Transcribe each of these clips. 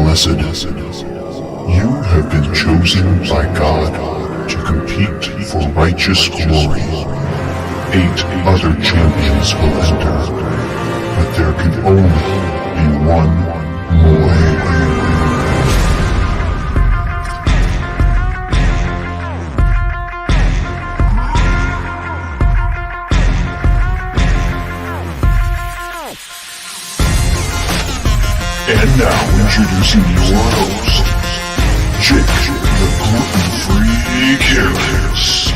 blessed. You have been chosen by God to compete for righteous glory. 8 other champions will enter, but there can only be one MoY. And now introducing your host, Jake the Gluten-Free Careless.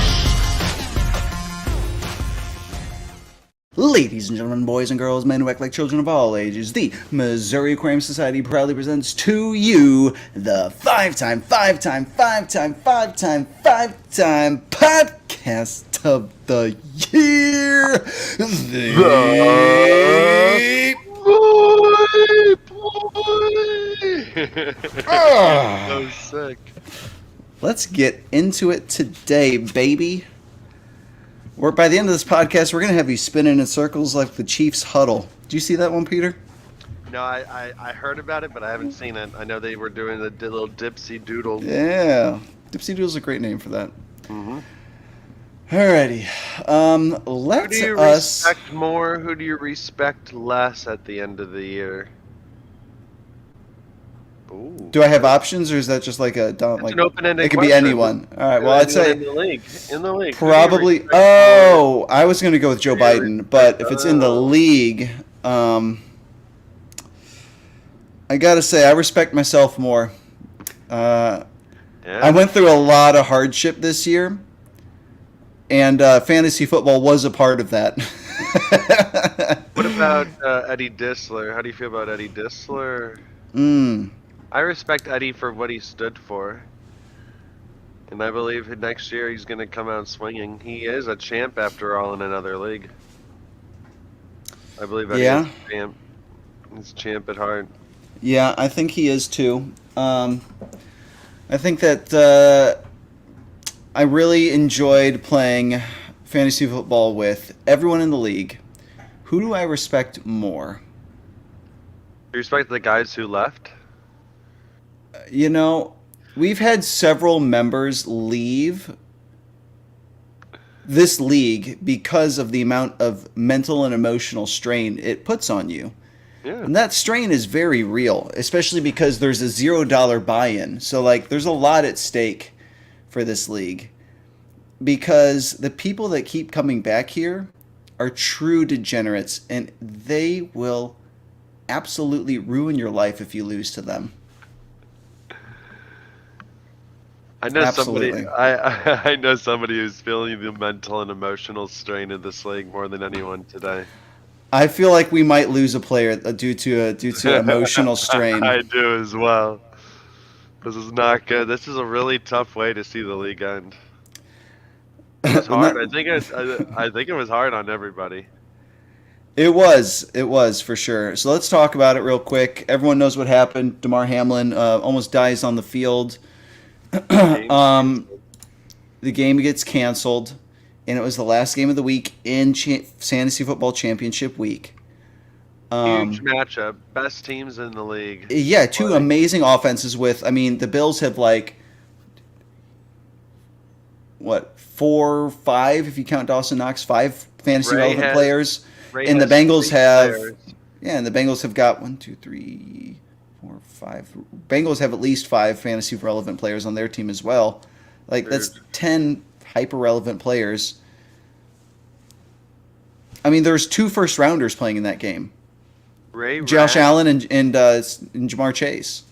Ladies and gentlemen, boys and girls, men who act like children of all ages, the Missouri Aquarium Society proudly presents to you the five-time podcast of the year, the So sick. Let's get into it today, baby. By the end of this podcast, we're going to have you spinning in circles like the Chiefs huddle. Do you see that one, Peter? No, I heard about it, but I haven't seen it. I know they were doing the little dipsy doodle. Yeah. Dipsy Doodle's a great name for that. Mm-hmm. Alrighty. Who do you respect more? Who do you respect less at the end of the year? Ooh. Do I have options, or is that just like It's an open-ended it could question. be anyone? All right. Well, I'd say in the league. probably. Who do you respect more? I was going to go with Joe Biden, but if it's in the league, I gotta say I respect myself more. Yeah. I went through a lot of hardship this year, and fantasy football was a part of that. What about Eddie Disler? How do you feel about Eddie Disler? I respect Eddie for what he stood for. And I believe next year he's going to come out swinging. He is a champ after all in another league. I believe Eddie is a champ. He's a champ at heart. Yeah, I think he is too. I think that I really enjoyed playing fantasy football with everyone in the league. Who do I respect more? You respect the guys who left? You know, we've had several members leave this league because of the amount of mental and emotional strain it puts on you. Yeah. And that strain is very real, especially because there's a $0 buy-in. So, like, there's a lot at stake for this league. Because the people that keep coming back here are true degenerates, and they will absolutely ruin your life if you lose to them. I know Absolutely. somebody. I know somebody who's feeling the mental and emotional strain of this league more than anyone today. I feel like we might lose a player due to emotional strain. I do as well. This is not good. This is a really tough way to see the league end. It was hard. I think it was hard on everybody. It was for sure. So let's talk about it real quick. Everyone knows what happened. Damar Hamlin almost dies on the field. The game gets canceled, and it was the last game of the week in Fantasy Football Championship week. Huge matchup. Best teams in the league. Yeah, two amazing offenses with, the Bills have 4, 5, if you count Dawson Knox, 5 fantasy relevant players. And the Bengals have got 1, 2, 3, 4, 5. Bengals have at least 5 fantasy relevant players on their team as well. That's 10 hyper relevant players. There's 2 first rounders playing in that game. Josh Allen and Jamar Chase.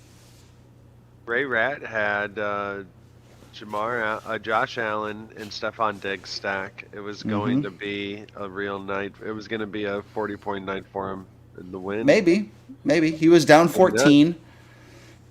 Ray Rat had Josh Allen and Stephon Diggs stack. It was going to be a real night. It was going to be a 40-point night for him in the win. Maybe he was down 14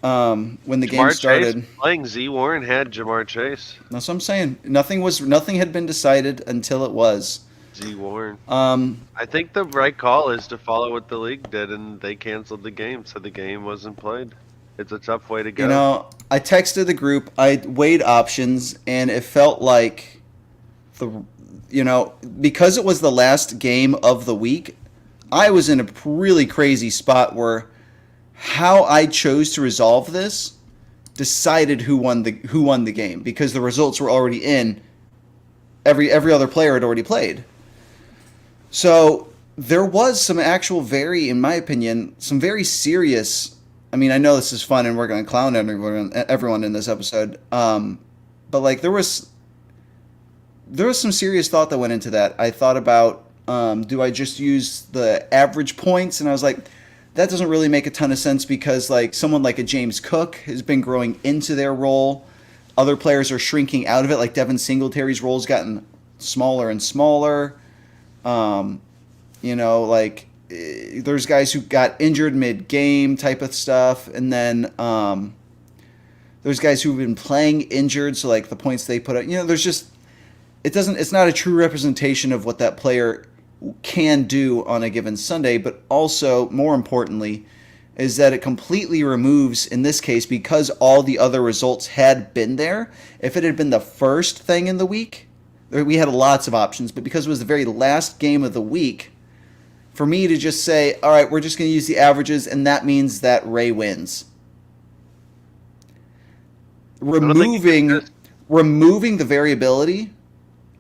when the game started. Chase playing Z Warren had Jamar Chase. That's what I'm saying. Nothing had been decided until it was. Z Warren. I think the right call is to follow what the league did, and they canceled the game, so the game wasn't played. It's a tough way to go. I texted the group. I weighed options, and it felt like because it was the last game of the week, I was in a really crazy spot where how I chose to resolve this decided who won the game, because the results were already in. Every other player had already played. So there was some actual in my opinion, some very serious. I mean, I know this is fun and we're going to clown everyone in this episode. But like there was some serious thought that went into that. I thought about, do I just use the average points? And I was like, that doesn't really make a ton of sense, because like someone like a James Cook has been growing into their role. Other players are shrinking out of it. Like Devin Singletary's role's gotten smaller and smaller. There's guys who got injured mid-game type of stuff. And then there's guys who've been playing injured. So like the points they put up, there's just, it's not a true representation of what that player can do on a given Sunday. But also, more importantly, is that it completely removes, in this case, because all the other results had been there. If it had been the first thing in the week, we had lots of options, but because it was the very last game of the week, for me to just say, all right, we're just going to use the averages, and that means that Ray wins. Removing the variability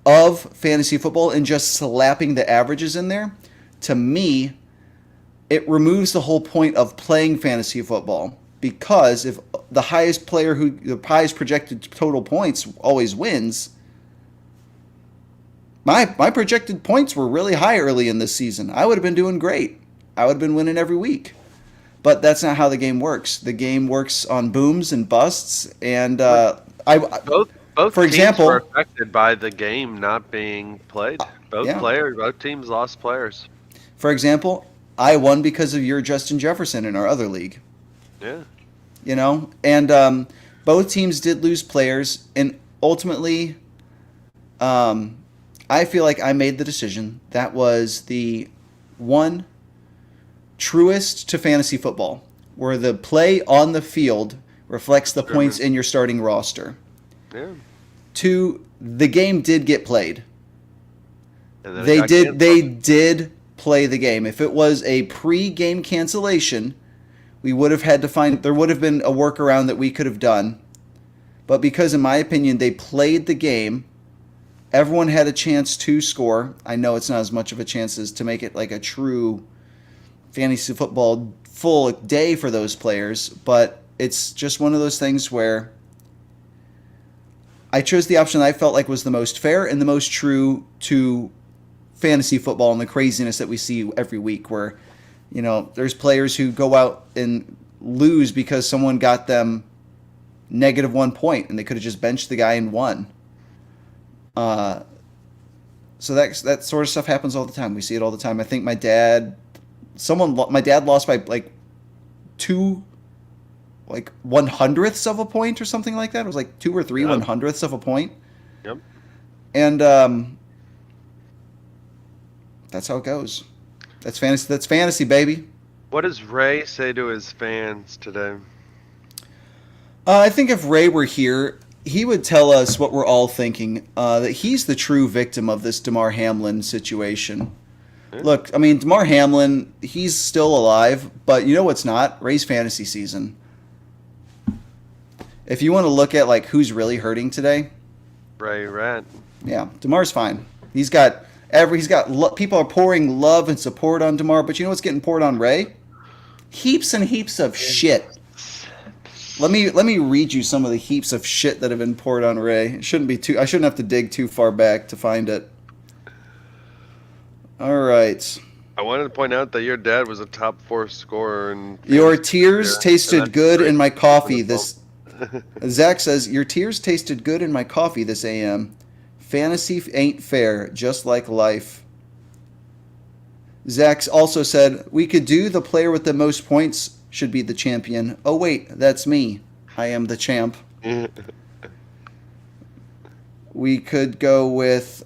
of fantasy football and just slapping the averages in there, to me, it removes the whole point of playing fantasy football. Because if the highest projected total points always wins, my projected points were really high early in this season. I would have been doing great. I would have been winning every week. But that's not how the game works. The game works on booms and busts, and both for example, were affected by the game not being played. Both teams lost players. For example, I won because of your Justin Jefferson in our other league. Yeah. And both teams did lose players, and ultimately, I feel like I made the decision that was the one truest to fantasy football, where the play on the field reflects the points in your starting roster. Yeah. 2, the game did get played. And They did play the game. If it was a pre-game cancellation, we would have had to there would have been a workaround that we could have done. But because, in my opinion, they played the game, everyone had a chance to score. I know it's not as much of a chance as to make it like a true fantasy football full day for those players, but it's just one of those things where I chose the option I felt like was the most fair and the most true to fantasy football and the craziness that we see every week, where there's players who go out and lose because someone got them -1 point and they could have just benched the guy and won. So that sort of stuff happens all the time. We see it all the time. I think my dad lost by like 2 100ths of a point or something like that. It was like 2 or 3 100ths of a point. Yep. And that's how it goes. That's fantasy. That's fantasy, baby. What does Ray say to his fans today? I think if Ray were here, he would tell us what we're all thinking, that he's the true victim of this Damar Hamlin situation. Yeah. Look, I mean, Damar Hamlin, he's still alive, but you know what's not? Ray's fantasy season. If you want to look at like who's really hurting today, Ray Rat. Yeah, Damar's fine. People are pouring love and support on Damar, but you know what's getting poured on Ray? Heaps and heaps of shit. Let me read you some of the heaps of shit that have been poured on Ray. I shouldn't have to dig too far back to find it. All right. I wanted to point out that your dad was a top 4 scorer. Your tears tasted good in my coffee. Zach says, your tears tasted good in my coffee this AM. Fantasy ain't fair, just like life. Zach also said, we could do the player with the most points should be the champion. Oh, wait, that's me. I am the champ. We could go with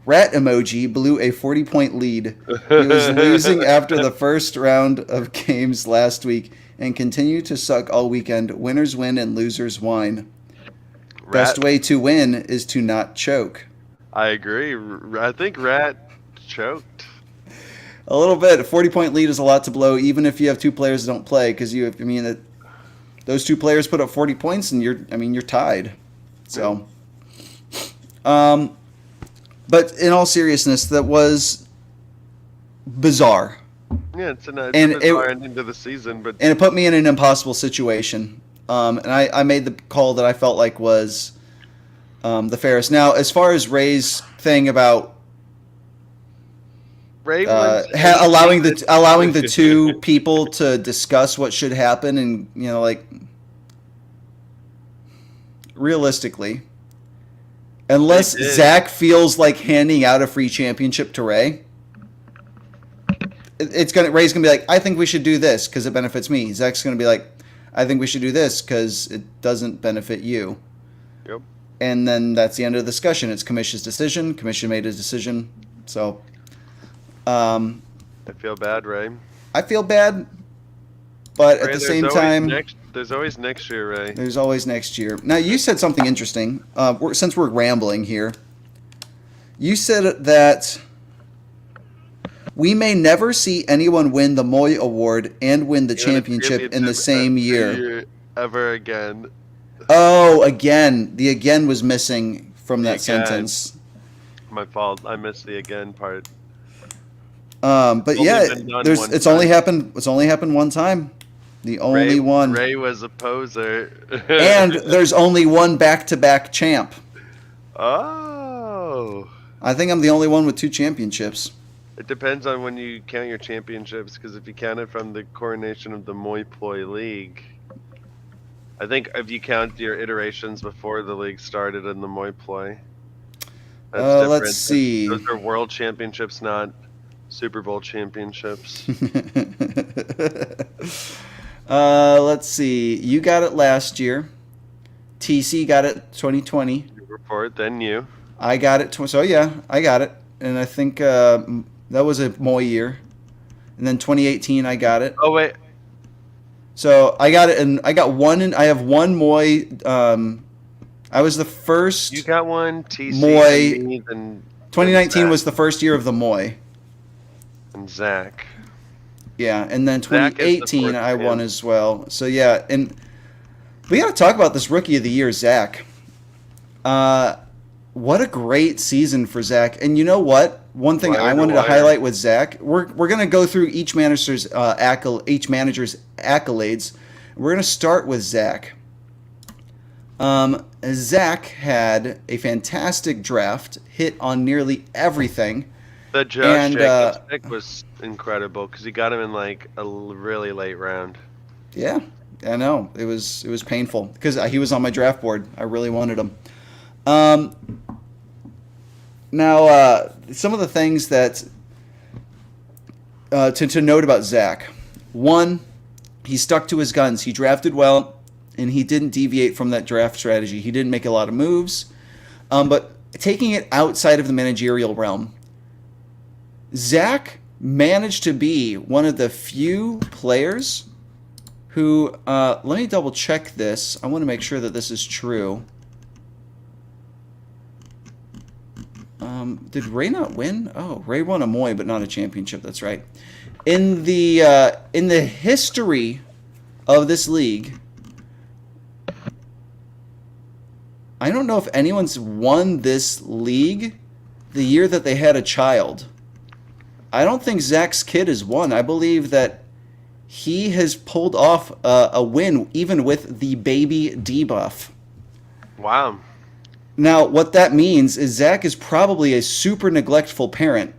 rat emoji blew a 40-point lead. He was losing after the first round of games last week and continued to suck all weekend. Winners win and losers whine. Best way to win is to not choke. I agree. I think Rat choked. A little bit. A 40-point lead is a lot to blow, even if you have two players that don't play, because that those two players put up 40 points, and you're tied. So, but in all seriousness, that was bizarre. Yeah, it's a bizarre ending to the season, but it put me in an impossible situation. And I made the call that I felt like was the fairest. Now, as far as Ray's thing about allowing the two people to discuss what should happen, and like realistically, unless Zach feels like handing out a free championship to Ray, Ray's gonna be like, I think we should do this because it benefits me. Zach's gonna be like, I think we should do this because it doesn't benefit you. Yep. And then that's the end of the discussion. It's Commission's decision. Commission made his decision. So, I feel bad, Ray. I feel bad, but Ray, at the same time, there's always next year, Ray. There's always next year. Now, you said something interesting. Since we're rambling here, you said that we may never see anyone win the MoY award and win the championship in the same year. Ever again. Oh, again. The again was missing from that sentence. My fault. I missed the again part. But yeah, it's only happened one time. The only one. Ray was a poser. And there's only one back-to-back champ. Oh. I think I'm the only one with 2 championships. It depends on when you count your championships, because if you count it from the coronation of the MoY PLOY League, I think if you count your iterations before the league started in the MoY PLOY, that's different. Let's see. Those are world championships, not Super Bowl championships. Let's see. You got it last year. TC got it 2020. Report, then you. I got it. So yeah, I got it, and I think that was a MoY year. And then 2018, I got it. Oh wait. So I got it, and I got one. And I have one MoY. I was the first. You got one TC. MoY. 2019 was the first year of the MoY. And Zach. Yeah, and then 2018 I won as well. So yeah, and we got to talk about this Rookie of the Year, Zach. What a great season for Zach. And you know what? One thing I wanted to highlight with Zach, we're going to go through each manager's accolades. We're going to start with Zach. Zach had a fantastic draft, hit on nearly everything. The Josh Jacobs pick was incredible because he got him in like a really late round. Yeah, I know. It was painful because he was on my draft board. I really wanted him. Now, some of the things that to note about Zach. One, he stuck to his guns. He drafted well, and he didn't deviate from that draft strategy. He didn't make a lot of moves. But taking it outside of the managerial realm, Zach managed to be one of the few players who, let me double check this. I want to make sure that this is true. Did Ray not win? Oh, Ray won a MoY, but not a championship. That's right. In the history of this league, I don't know if anyone's won this league the year that they had a child. I don't think Zach's kid has won. I believe that he has pulled off a win even with the baby debuff. Wow. Now, what that means is Zach is probably a super neglectful parent.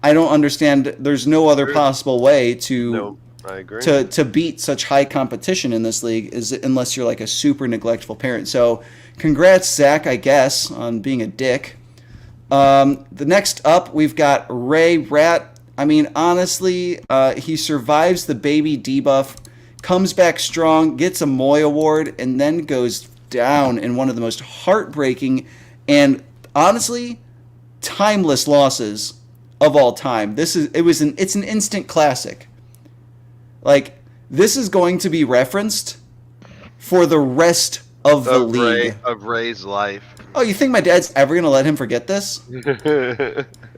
I don't understand. There's no other possible way to I agree. to beat such high competition in this league unless you're like a super neglectful parent. So, congrats, Zach, I guess, on being a dick. The next up, we've got Ray Rat. I mean, honestly, he survives the baby debuff, comes back strong, gets a MoY award, and then goes down in one of the most heartbreaking and honestly timeless losses of all time. It's an instant classic. Like, this is going to be referenced for the rest of the league. Of Ray's life. Oh, you think my dad's ever going to let him forget this?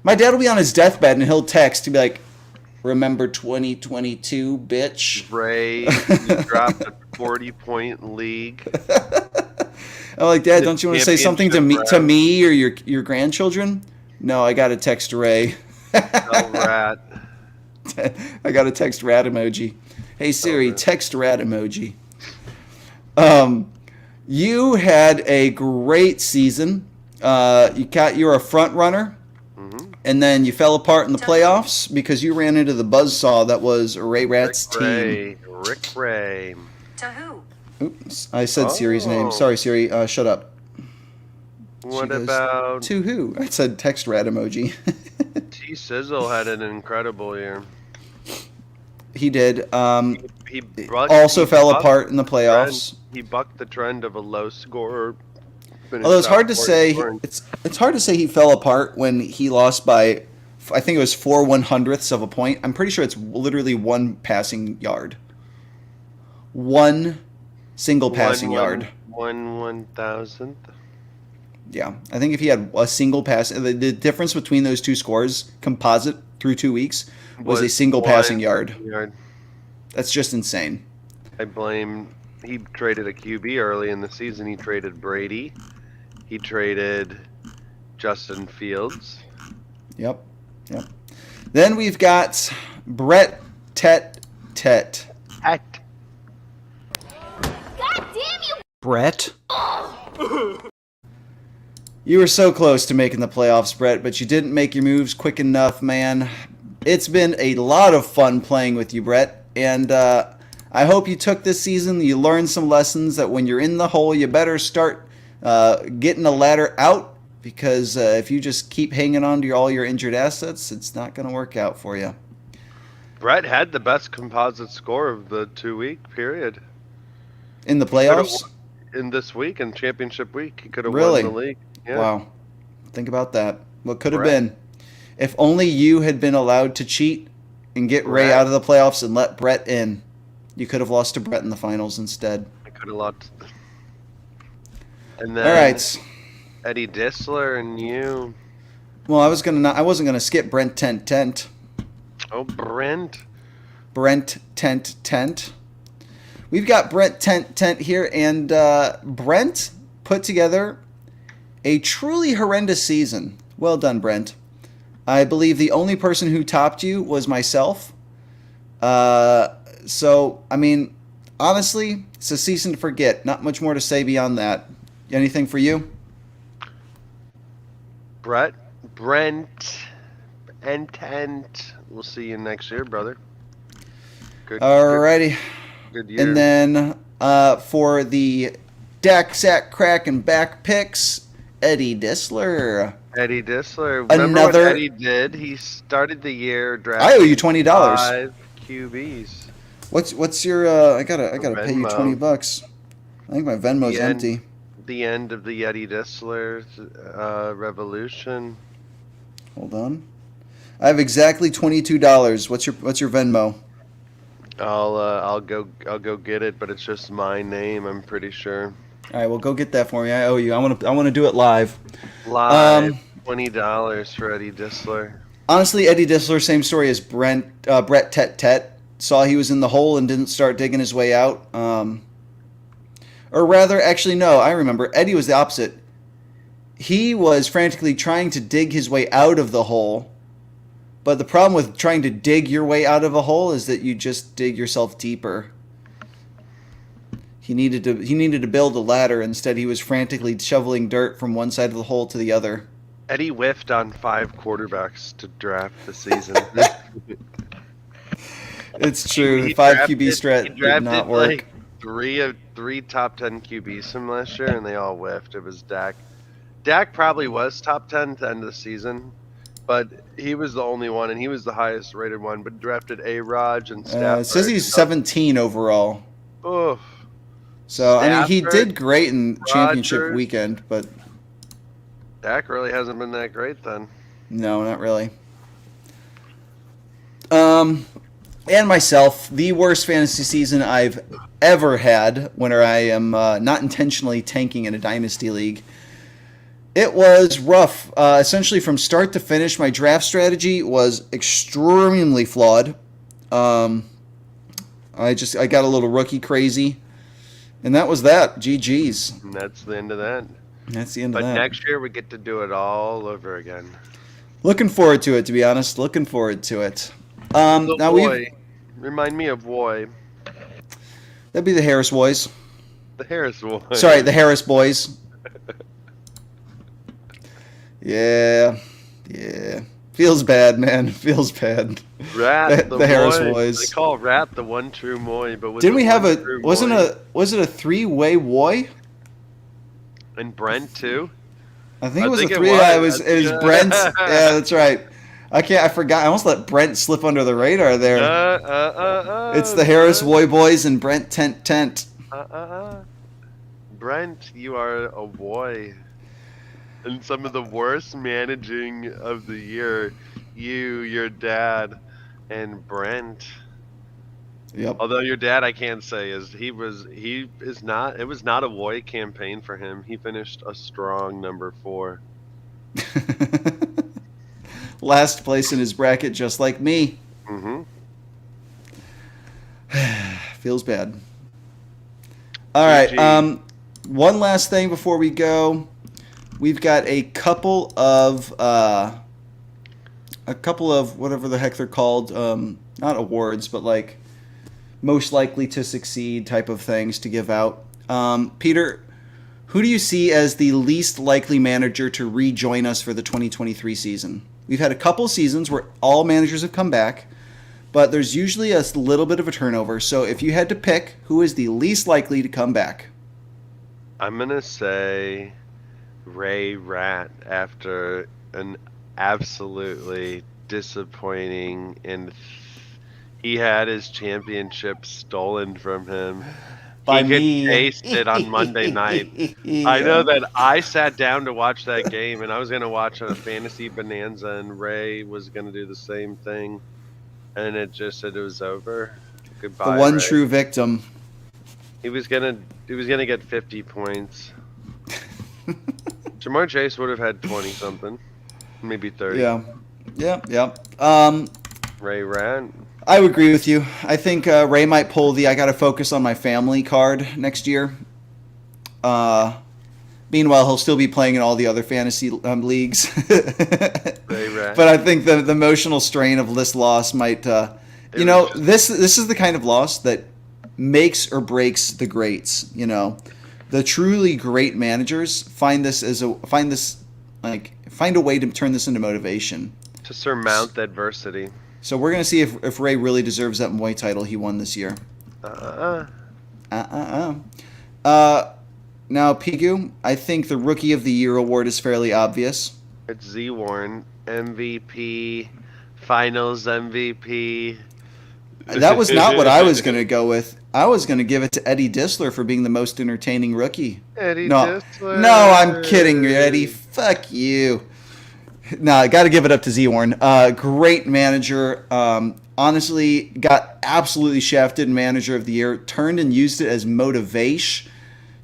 My dad will be on his deathbed and he'll text to be like, remember 2022, bitch? Ray, you dropped a 40-point league. I'm like, Dad, don't you want to say something to me or your grandchildren? No, I got to text Ray. Oh, rat. I got to text rat emoji. Hey Siri, text rat emoji. You had a great season. You're a front runner, and then you fell apart in the playoffs because you ran into the buzzsaw that was Ray Rat's team. Rick Ray. To who? Oops, I said Siri's name. Sorry, Siri. Shut up. What about to who? I said text rat emoji. T Sizzle had an incredible year. He did. He also fell apart in the playoffs. He bucked the trend of a low scorer. Although it's hard to say, it's hard to say he fell apart when he lost by, I think it was 4/100ths of a point. I'm pretty sure it's literally one passing yard. One single passing yard. 1/1000th. Yeah, I think if he had a single pass, the difference between those two scores, composite through 2 weeks, was a single passing yard. That's just insane. I blame. He traded a QB early in the season. He traded Brady. He traded Justin Fields. Yep. Then we've got Brett Tet. Heck. God damn you! Brett. You were so close to making the playoffs, Brett, but you didn't make your moves quick enough, man. It's been a lot of fun playing with you, Brett, and I hope you took this season, you learned some lessons that when you're in the hole, you better start getting a ladder out, because if you just keep hanging on to all your injured assets, it's not going to work out for you. Brett had the best composite score of the 2-week period. In the playoffs? In this week, in championship week, he could have really? won the league. Yeah. Wow. Think about that. What could have been. If only you had been allowed to cheat and get Ray out of the playoffs and let Brett in. You could have lost to Brett in the finals instead. I could have lost. And then all right. Eddie Disler and you. Well, I wasn't gonna skip Brent Tent. Oh, Brent. Brent Tent. We've got Brent Tent here, and Brent put together a truly horrendous season. Well done, Brent. I believe the only person who topped you was myself. So, I mean, honestly, it's a season to forget. Not much more to say beyond that. Anything for you? Brent, and Tent. We'll see you next year, brother. Alrighty. Good year. And then for the Dak, Sack, Crack, and Back picks, Eddie Disler. Eddie Disler. Remember what Eddie did? He started the year drafting. I owe you $20. 5 QBs. What's your? I gotta pay you $20. I think my Venmo's empty. The end of the Eddie Disler revolution. Hold on. I have exactly $22. What's your Venmo? I'll go get it, but it's just my name. I'm pretty sure. All right, well, go get that for me. I owe you. I want to do it live. Live. $20 for Eddie Disler. Honestly, Eddie Disler, same story as Brett Tet. Saw he was in the hole and didn't start digging his way out. Or rather, actually, no, I remember. Eddie was the opposite. He was frantically trying to dig his way out of the hole. But the problem with trying to dig your way out of a hole is that you just dig yourself deeper. He needed to build a ladder. Instead, he was frantically shoveling dirt from one side of the hole to the other. Eddie whiffed on 5 quarterbacks to draft the season. It's true. The 5 QB strat did not work. Like three top 10 QBs from last year, and they all whiffed. It was Dak. Dak probably was top 10 at the end of the season, but he was the only one, and he was the highest rated one. But drafted A-Rod and Stafford. It says he's 17 overall. Oof. So I mean, he did great in championship weekend, but Dak really hasn't been that great then. No, not really. and myself, the worst fantasy season I've ever had when I am not intentionally tanking in a dynasty league. It was rough. Essentially, from start to finish, my draft strategy was extremely flawed. I got a little rookie crazy, and that was that. GG's. And that's the end of that. That's the end of But that. next year we get to do it all over again. Looking forward to it, to be honest. Looking forward to it. So Now MoY, remind me of MoY, that'd be the Harris boys. the Harris MoY. Sorry, the Harris boys. Yeah. Feels bad, man. Feels bad. Rat, The Harris MoY. boys. They call Rat the one true MoY, but was Didn't we have was it a three-way Woy? And Brent too? I think it was think a it three. was. Yeah, it was Brent. Yeah, that's right. I forgot. I almost let Brent slip under the radar there. It's the Harris Woy boys and Brent Tent. Brent, you are a boy. And some of the worst managing of the year. You, your dad, and Brent. Yep. Although your dad, I can't say it was not a Woy campaign for him. He finished a strong number 4. Last place in his bracket, just like me. Mm-hmm. Feels bad. All right. GG. One last thing before we go. We've got a couple of whatever the heck they're called. Not awards, but like most likely to succeed type of things to give out. Peter, who do you see as the least likely manager to rejoin us for the 2023 season? We've had a couple seasons where all managers have come back, but there's usually a little bit of a turnover. So if you had to pick, who is the least likely to come back? I'm gonna say Ray Rat after an absolutely disappointing and he had his championship stolen from him. By he me. could taste it on Monday night. I know that I sat down to watch that game, and I was going to watch a fantasy bonanza, and Ray was going to do the same thing, and it just said it was over. Goodbye. The one Ray. true victim. He was gonna get 50 points. Jamar Chase would have had 20 something, maybe 30. Yeah. Ray Rat. I would agree with you. I think Ray might pull the "I got to focus on my family" card next year. Meanwhile, he'll still be playing in all the other fantasy leagues. Ray Rat. But I think the emotional strain of this loss might, this is the kind of loss that makes or breaks the greats. You know, the truly great managers find a way to turn this into motivation. To surmount adversity. So we're going to see if Ray really deserves that MoY title he won this year. Now, Pigu, I think the Rookie of the Year award is fairly obvious. It's Z Warren, MVP, Finals MVP. That was not what I was going to go with. I was going to give it to Eddie Disler for being the most entertaining rookie. Disler. No, I'm kidding, Eddie. Fuck you. No, I got to give it up to Z Warren. Great manager. Honestly, got absolutely shafted in Manager of the Year. Turned and used it as motivation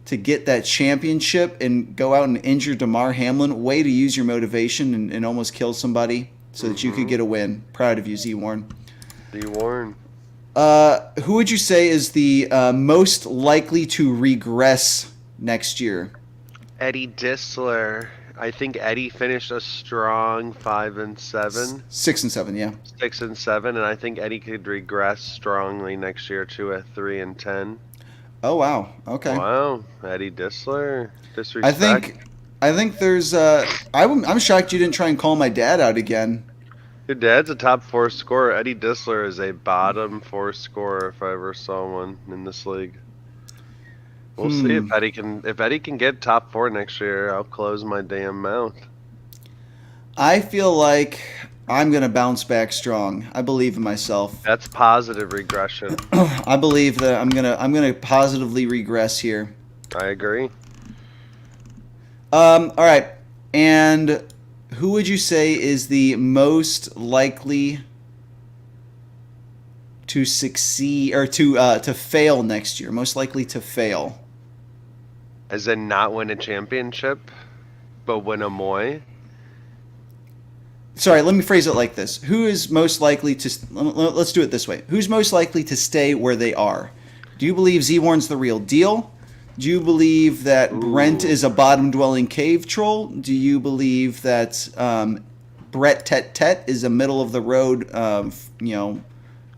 to get that championship and go out and injure DeMar Hamlin. Way to use your motivation and almost kill somebody so that you could get a win. Proud of you, Z Warren. Z Warren. Who would you say is the most likely to regress next year? Eddie Disler. I think Eddie finished a strong 5-7. 6-7, yeah. 6-7, and I think Eddie could regress strongly next year to a 3-10. Oh wow! Okay. Wow, Eddie Disler. Disrespect. I think there's. I'm shocked you didn't try and call my dad out again. Your dad's a top 4 scorer. Eddie Disler is a bottom 4 scorer if I ever saw one in this league. We'll see if Eddie can get top 4 next year. I'll close my damn mouth. I feel like I'm gonna bounce back strong. I believe in myself. That's positive regression. I believe that I'm gonna positively regress here. I agree. All right, and who would you say is the most likely to succeed or to fail next year? Most likely to fail. As in not win a championship, but win a MoY? Sorry, let me phrase it like this. Who is most likely to... Let's do it this way. Who's most likely to stay where they are? Do you believe Z-Warn's the real deal? Do you believe that Brent is a bottom-dwelling cave troll? Do you believe that Brett Tet Tet is a middle-of-the-road,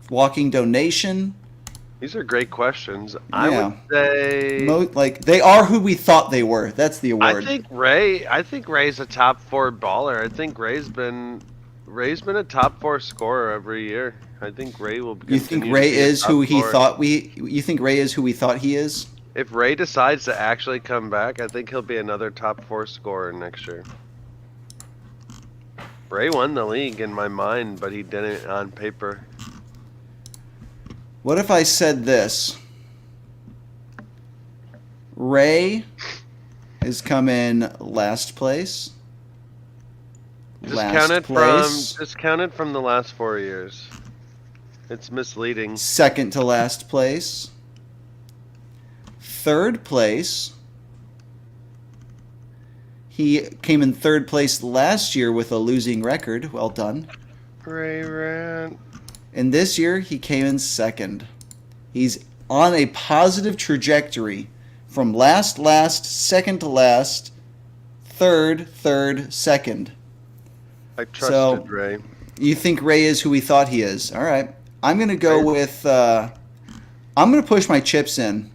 walking donation? These are great questions. I would say... they are who we thought they were. That's the award. I think Ray's a top 4 baller. I think Ray's been a top 4 scorer every year. I think Ray will be. You think Ray is who he thought you think Ray is who we thought he is? If Ray decides to actually come back, I think he'll be another top 4 scorer next year. Ray won the league in my mind, but he didn't on paper. What if I said this? Ray has come in last place. Just counted from the last 4 years. It's misleading. Second to last place. Third place. He came in third place last year with a losing record. Well done. Ray Rant. And this year, he came in second. He's on a positive trajectory from last, second to last, third, second. I trusted Ray. You think Ray is who we thought he is. All right. I'm going to go with... I'm going to push my chips in.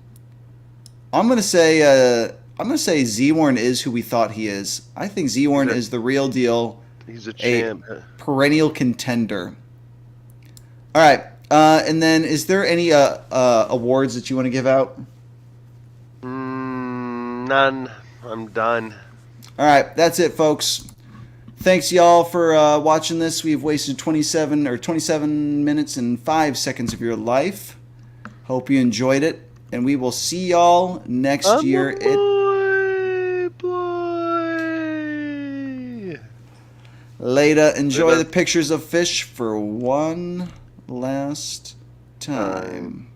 I'm going to say Z-Warn is who we thought he is. I think Z-Warn is the real deal. He's a champ. A perennial contender. All right, and then is there any awards that you want to give out? None. I'm done. All right, that's it, folks. Thanks, y'all, for watching this. We've wasted 27 minutes and 5 seconds of your life. Hope you enjoyed it, and we will see y'all next year. Later. Enjoy the pictures of fish for one last time.